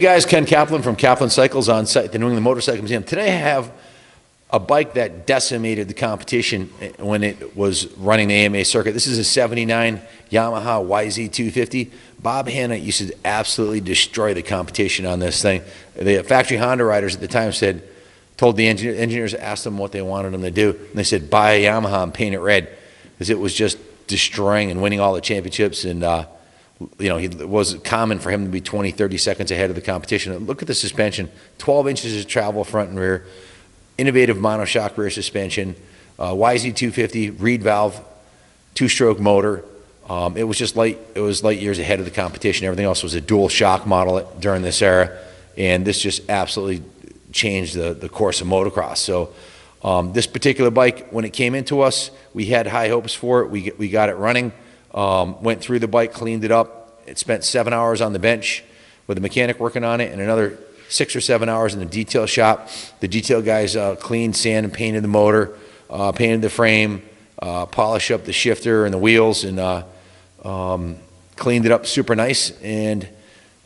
Hey guys, Ken Kaplan from Kaplan Cycles on site at the New England Motorcycle Museum. Today I have a bike that decimated the competition when it was running the AMA circuit. This is a 79 Yamaha YZ250. Bob Hanna used to absolutely destroy the competition on this thing. The factory Honda riders at the time told the engineers, asked them what they wanted them to do, and they said, buy a Yamaha and paint it red, because it was just destroying and winning all the championships. And it was common for him to be 20, 30 seconds ahead of the competition. Look at the suspension, 12 inches of travel front and rear, innovative monoshock rear suspension, YZ250, reed valve, two-stroke motor. It was light years ahead of the competition. Everything else was a dual shock model during this era, and this just absolutely changed the course of motocross. So this particular bike, when it came into us, we had high hopes for it. We got it running. Went through the bike, cleaned it up. It spent 7 hours on the bench with a mechanic working on it, and another 6 or 7 hours in the detail shop. The detail guys cleaned, sand, and painted the motor, painted the frame, polished up the shifter and the wheels, and cleaned it up super nice. And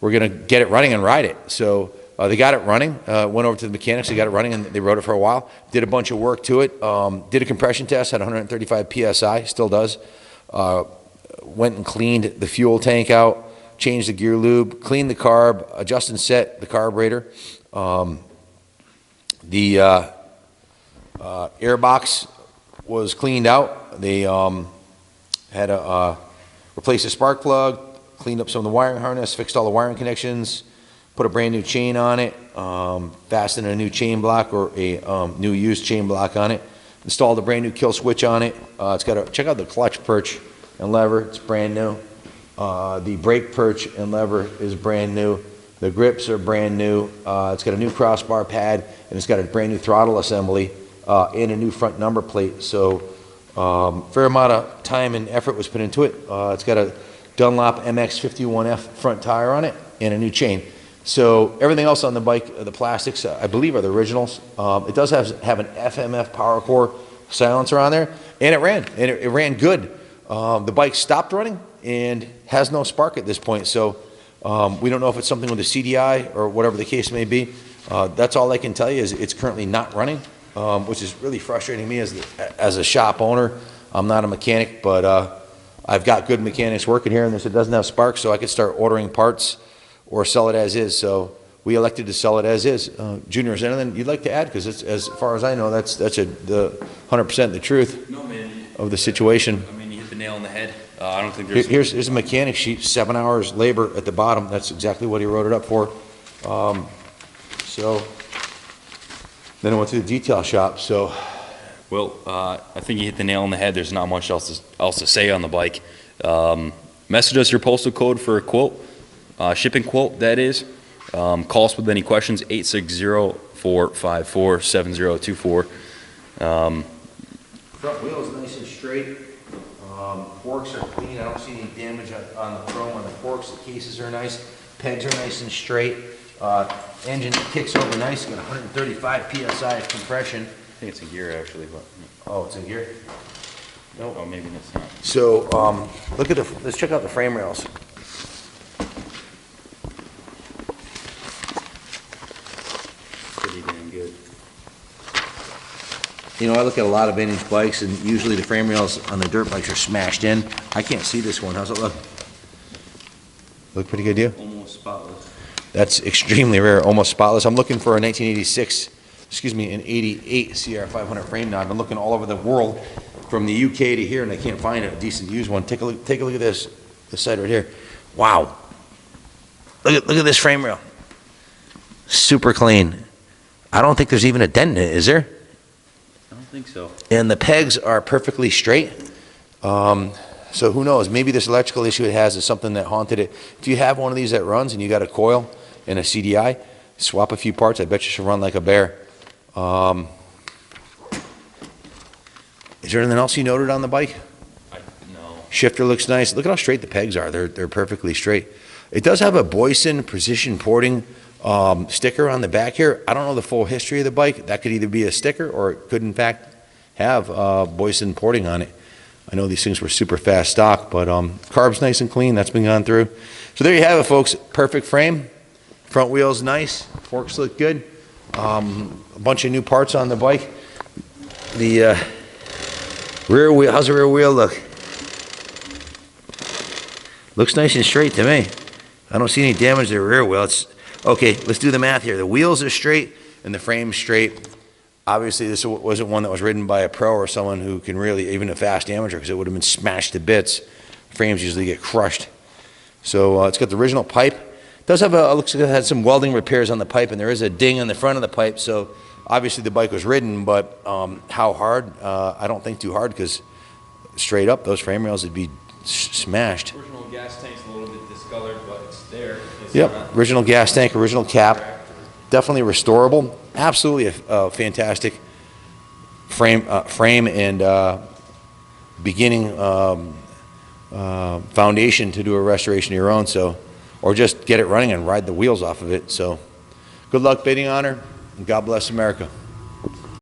we're gonna get it running and ride it. So they got it running. Went over to the mechanics. They got it running, and they rode it for a while. Did a bunch of work to it. Did a compression test. Had 135 psi. Still does. Went and cleaned the fuel tank out, changed the gear lube, cleaned the carb, adjust and set the carburetor. The air box was cleaned out. They had to replace the spark plug, cleaned up some of the wiring harness, fixed all the wiring connections, put a brand new chain on it, fastened a new chain block or a new used chain block on it, installed a brand new kill switch on it. It's got check out the clutch perch and lever, it's brand new. The brake perch and lever is brand new. The grips are brand new. It's got a new crossbar pad, and it's got a brand new throttle assembly and a new front number plate. So fair amount of time and effort was put into it. It's got a Dunlop MX51F front tire on it and a new chain. So everything else on the bike, the plastics, I believe are the originals. It does have an FMF Power Core silencer on there, and it ran, and it ran good. The bike stopped running and has no spark at this point, so we don't know if it's something with the CDI or whatever the case may be. That's all I can tell you is it's currently not running, which is really frustrating me as a shop owner. I'm not a mechanic, but I've got good mechanics working here, and this it doesn't have spark, so I could start ordering parts or sell it as is. So we elected to sell it as is. Junior, is there anything you'd like to add? Because as far as I know, that's the 100% the truth of the situation. I mean, you hit the nail on the head. I don't think there's... Here's a mechanic sheet, 7 hours labor at the bottom. That's exactly what he wrote it up for. So then I went to the detail shop. So, well, I think you hit the nail on the head. There's not much else to say on the bike. Message us your postal code for a quote, shipping quote, that is. Call us with any questions, 860-454-7024. Front wheel is nice and straight. Forks are clean. I don't see any damage on the chrome on the forks. The cases are nice. Pegs are nice and straight. Engine kicks over nice. Got 135 psi of compression. I think it's in gear actually, but... Oh, it's in gear? Nope. Oh, maybe it's not. So look at let's check out the frame rails. Pretty damn good. You know, I look at a lot of vintage bikes, and usually the frame rails on the dirt bikes are smashed in. I can't see this one. How's it look? Look pretty good, deal? Almost spotless. That's extremely rare, almost spotless. I'm looking for a 1986, excuse me, an 88 CR500 frame now. I've been looking all over the world from the UK to here, and I can't find a decent used one. Take a look at this side right here. Wow. Look at this frame rail. Super clean. I don't think there's even a dent in it, is there? I don't think so. And the pegs are perfectly straight. So who knows? Maybe this electrical issue it has is something that haunted it. If you have one of these that runs and you got a coil and a CDI, swap a few parts. I bet you should run like a bear. Is there anything else you noted on the bike? No. Shifter looks nice. Look at how straight the pegs are. They're perfectly straight. It does have a Boyson precision porting sticker on the back here. I don't know the full history of the bike. That could either be a sticker or it could in fact have Boyson porting on it. I know these things were super fast stock, but carb's nice and clean. That's been gone through. So there you have it, folks. Perfect frame, Front wheel's nice, forks look good. A bunch of new parts on the bike. The rear wheel, how's the rear wheel look? Looks nice and straight to me. I don't see any damage to the rear wheel. Okay, let's do the math here. The wheels are straight and the frame's straight. Obviously, this wasn't one that was ridden by a pro or someone who can really, even a fast amateur, because it would have been smashed to bits. Frames usually get crushed. So it's got the original pipe. It does have looks like it had some welding repairs on the pipe, and there is a ding on the front of the pipe. So obviously the bike was ridden, but how hard? I don't think too hard, because straight up those frame rails would be smashed. Original gas tank's a little bit discolored, but it's there. Yep, original gas tank, original cap. Definitely restorable. Absolutely a fantastic frame and beginning foundation to do a restoration of your own. So, or just get it running and ride the wheels off of it. So, good luck bidding on her, and God bless America.